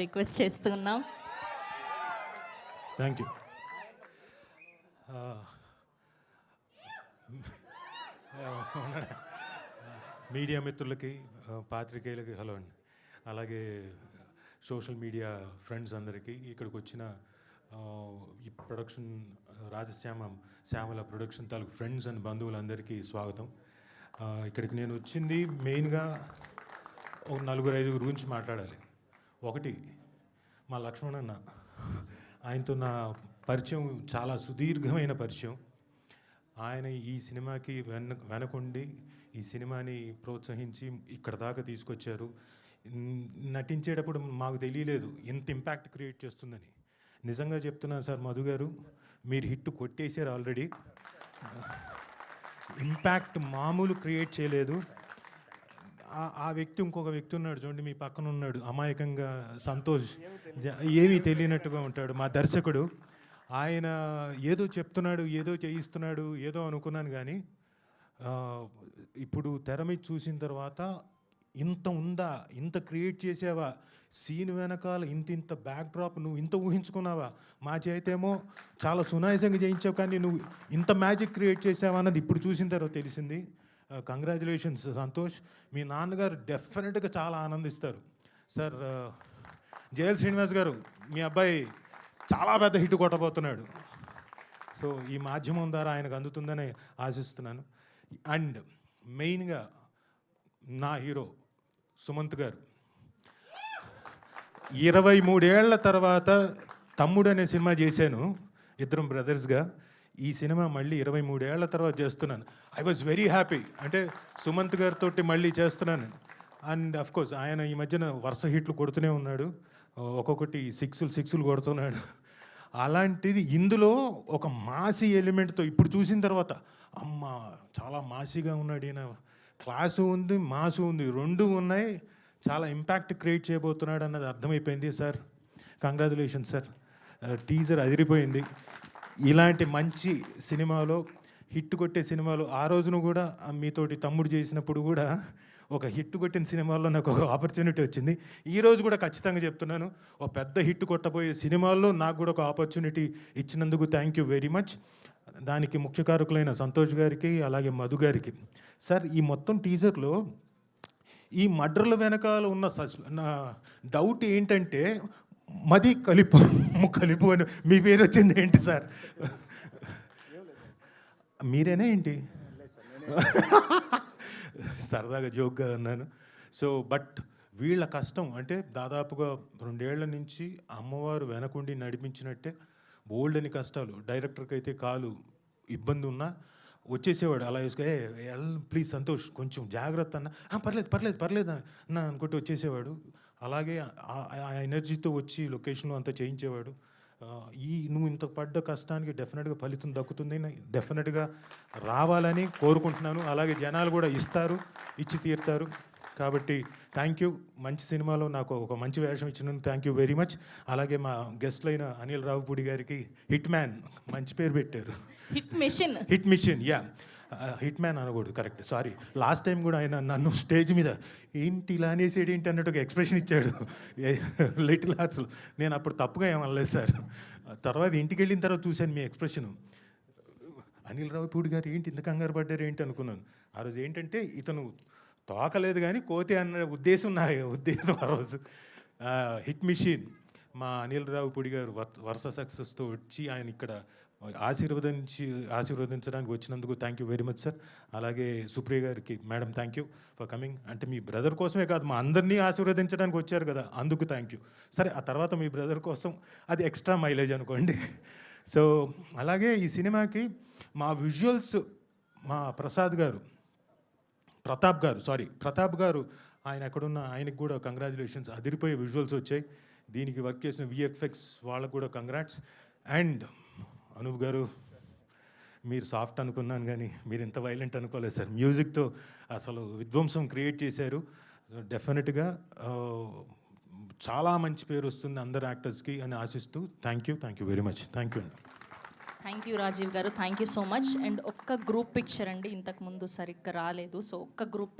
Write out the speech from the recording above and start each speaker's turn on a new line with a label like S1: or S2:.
S1: Request చేస్తున్నాం.
S2: Thank you. Media మిత్రులకి, పాత్రికేయులకి hello అండి. అలాగే సోషల్ మీడియా ఫ్రెండ్స్ అందరికీ, ఇక్కడికి వచ్చిన ఈ ప్రొడక్షన్ శ్యామల ప్రొడక్షన్ తాలూకు ఫ్రెండ్స్ అండ్ బంధువులందరికీ స్వాగతం. ఇక్కడికి నేను వచ్చింది మెయిన్గా ఒక 4-5 గురించి మాట్లాడాలి. ఒకటి, మా లక్ష్మణ్ అన్న, ఆయనతో నా పరిచయం చాలా సుదీర్ఘమైన పరిచయం. ఆయన ఈ సినిమాకి వెనకుండి ఈ సినిమాని ప్రోత్సహించి ఇక్కడ దాకా తీసుకొచ్చారు. నటించేటప్పుడు మాకు తెలియలేదు ఇంత ఇంపాక్ట్ క్రియేట్ చేస్తుందని. నిజంగా చెప్తున్నాను సార్, మధు గారు మీరు హిట్ కొట్టేశారు ఆల్రెడీ. ఇంపాక్ట్ మామూలు క్రియేట్ చేయలేదు. ఆ వ్యక్తి, ఇంకొక వ్యక్తి ఉన్నాడు చూడండి, మీ పక్కన ఉన్నాడు, అమాయకంగా సంతోష్, ఏమీ తెలియనట్టుగా ఉంటాడు, మా దర్శకుడు. ఆయన ఏదో చెప్తున్నాడు, ఏదో చేయిస్తున్నాడు, ఏదో అనుకున్నాను. కానీ ఇప్పుడు తెర మీద చూసిన తర్వాత ఇంత ఉందా, ఇంత క్రియేట్ చేసావా, సీన్ వెనకాల ఇంత బ్యాక్డ్రాప్, నువ్వు ఇంత ఊహించుకున్నావా? మా చేతేమో చాలా సునాయాసంగా చేయించావు, కానీ నువ్వు ఇంత మ్యాజిక్ క్రియేట్ చేసావా అన్నది ఇప్పుడు చూసిన తర్వాత తెలిసింది. కంగ్రాచులేషన్స్ సంతోష్. మీ నాన్నగారు డెఫినెట్గా చాలా ఆనందిస్తారు సార్. జయల్ శ్రీనివాస్ గారు, మీ అబ్బాయి చాలా పెద్ద హిట్ కొట్టబోతున్నాడు. సో ఈ మాధ్యమం ద్వారా ఆయనకు అందుతుందని ఆశిస్తున్నాను. అండ్ మెయిన్గా నా హీరో సుమంత్ గారు 23 ఏళ్ల తర్వాత తమ్ముడు అనే సినిమా చేశాను, ఇద్దరం బ్రదర్స్గా. ఈ సినిమా మళ్ళీ 23 ఏళ్ల తర్వాత చేస్తున్నాను. I was very happy. అంటే సుమంత్ గారితో మళ్ళీ చేస్తున్నాను. అండ్ అఫ్కోర్స్ ఆయన ఈ మధ్యన వరుస హిట్లు కొడుతూనే ఉన్నాడు, ఒక్కొక్కటి సిక్స్లు కొడుతున్నాడు. అలాంటిది ఇందులో ఒక మాసీ ఎలిమెంట్తో ఇప్పుడు చూసిన తర్వాత, అమ్మ చాలా మాసీగా ఉన్నాడు ఈయన, క్లాసు ఉంది, మాసు ఉంది, రెండు ఉన్నాయి, చాలా ఇంపాక్ట్ క్రియేట్ చేయబోతున్నాడు అన్నది అర్థమైపోయింది సార్. Congratulations sir. టీజర్ అదిరిపోయింది. ఇలాంటి మంచి సినిమాలో, హిట్ కొట్టే సినిమాలో, ఆ రోజున కూడా మీతోటి తమ్ముడు చేసినప్పుడు కూడా ఒక హిట్ కొట్టిన సినిమాల్లో నాకు ఒక ఆపర్చునిటీ వచ్చింది. ఈరోజు కూడా ఖచ్చితంగా చెప్తున్నాను, ఒక పెద్ద హిట్ కొట్టబోయే సినిమాల్లో నాకు కూడా ఒక ఆపర్చునిటీ ఇచ్చినందుకు థ్యాంక్ యూ వెరీ మచ్. దానికి ముఖ్య కారకులైన సంతోష్ గారికి, అలాగే మధు గారికి. సార్, ఈ మొత్తం టీజర్లో ఈ మర్డర్ల వెనకాల ఉన్న డౌట్ ఏంటంటే, మది కలిపు అని మీ పేరు వచ్చింది ఏంటి సార్? మీరేనా ఏంటి? సరదాగా జోక్గా అన్నాను. సో బట్ వీళ్ళ కష్టం అంటే దాదాపుగా 2 ఏళ్ల నుంచి అమ్మవారు వెనకుండి నడిపించినట్టే బోల్డ్ అని కష్టాలు. డైరెక్టర్కి అయితే కాలు ఇబ్బంది ఉన్నా వచ్చేసేవాడు, అలా వేసుకు ప్లీజ్ సంతోష్ కొంచెం జాగ్రత్త అన్న, పర్లేదు అన్న అనుకుంటూ వచ్చేసేవాడు. అలాగే ఆ ఎనర్జీతో వచ్చి లొకేషన్లో అంతా చేయించేవాడు. నువ్వు ఇంత పడ్డ కష్టానికి డెఫినెట్గా ఫలితం దక్కుతుంది, డెఫినెట్గా రావాలని కోరుకుంటున్నాను. అలాగే జనాలు కూడా ఇచ్చి తీరుతారు. కాబట్టి థ్యాంక్ యూ. మంచి సినిమాలో నాకు ఒక మంచి వేషం ఇచ్చినందుకు థ్యాంక్ యూ వెరీ మచ్. అలాగే మా గెస్ట్లు అయిన అనిల్ రావుపూడి గారికి హిట్ మ్యాన్ మంచి పేరు పెట్టారు. Hit mission yeah, hit man అనకూడదు, కరెక్ట్, సారీ. లాస్ట్ టైం కూడా ఆయన నన్ను స్టేజ్ మీద ఏంటి ఇలా అనేసేది ఏంటి అన్నట్టు ఒక ఎక్స్ప్రెషన్ ఇచ్చాడు లిటిల్ హార్ట్స్లో. నేను అప్పుడు తప్పుగా ఏమనలేదు సార్. తర్వాత ఇంటికి వెళ్ళిన తర్వాత చూశాను మీ ఎక్స్ప్రెషను. అనిల్ రావుపూడి గారు ఏంటి ఇంత కంగారు పడ్డారు ఏంటి అనుకున్నాను. ఆ రోజు ఏంటంటే ఇతను తోకలేదు కానీ కోతి అన్న ఉద్దేశం ఆ రోజు. హిట్ మిషన్ మా అనిల్ రావుపూడి గారు వరుస సక్సెస్తో వచ్చి ఆయన ఇక్కడ ఆశీర్వదించడానికి వచ్చినందుకు thank you very much sir. అలాగే సుప్రియ గారికి, madam thank you for coming. అంటే మీ బ్రదర్ కోసమే కాదు, మా అందరినీ ఆశీర్వదించడానికి వచ్చారు కదా, అందుకు థ్యాంక్ యూ. సరే, ఆ తర్వాత మీ బ్రదర్ కోసం అది ఎక్స్ట్రా మైలేజ్ అనుకోండి. సో అలాగే ఈ సినిమాకి మా విజువల్స్ మా ప్రతాప్ గారు ఆయన ఎక్కడున్న ఆయనకు కూడా కంగ్రాచులేషన్స్. అదిరిపోయే విజువల్స్ వచ్చాయి. దీనికి వర్క్ చేసిన విఎఫ్ఎక్స్ వాళ్ళకు కూడా కంగ్రాట్స్. అండ్ అనూప్ గారు, మీరు సాఫ్ట్ అనుకున్నాను కానీ మీరు ఇంత వైలెంట్ అనుకోలేదు సార్. మ్యూజిక్తో అసలు విధ్వంసం క్రియేట్ చేశారు. డెఫినెట్గా చాలా మంచి పేరు వస్తుంది అందరు యాక్టర్స్కి అని ఆశిస్తూ thank you very much. Thank you అండి.
S1: థ్యాంక్ యూ రాజీవ్ గారు, thank you so much. And ఒక్క గ్రూప్ పిక్చర్ అండి, ఇంతకుముందు సరిగ్గా రాలేదు. సో ఒక్క గ్రూప్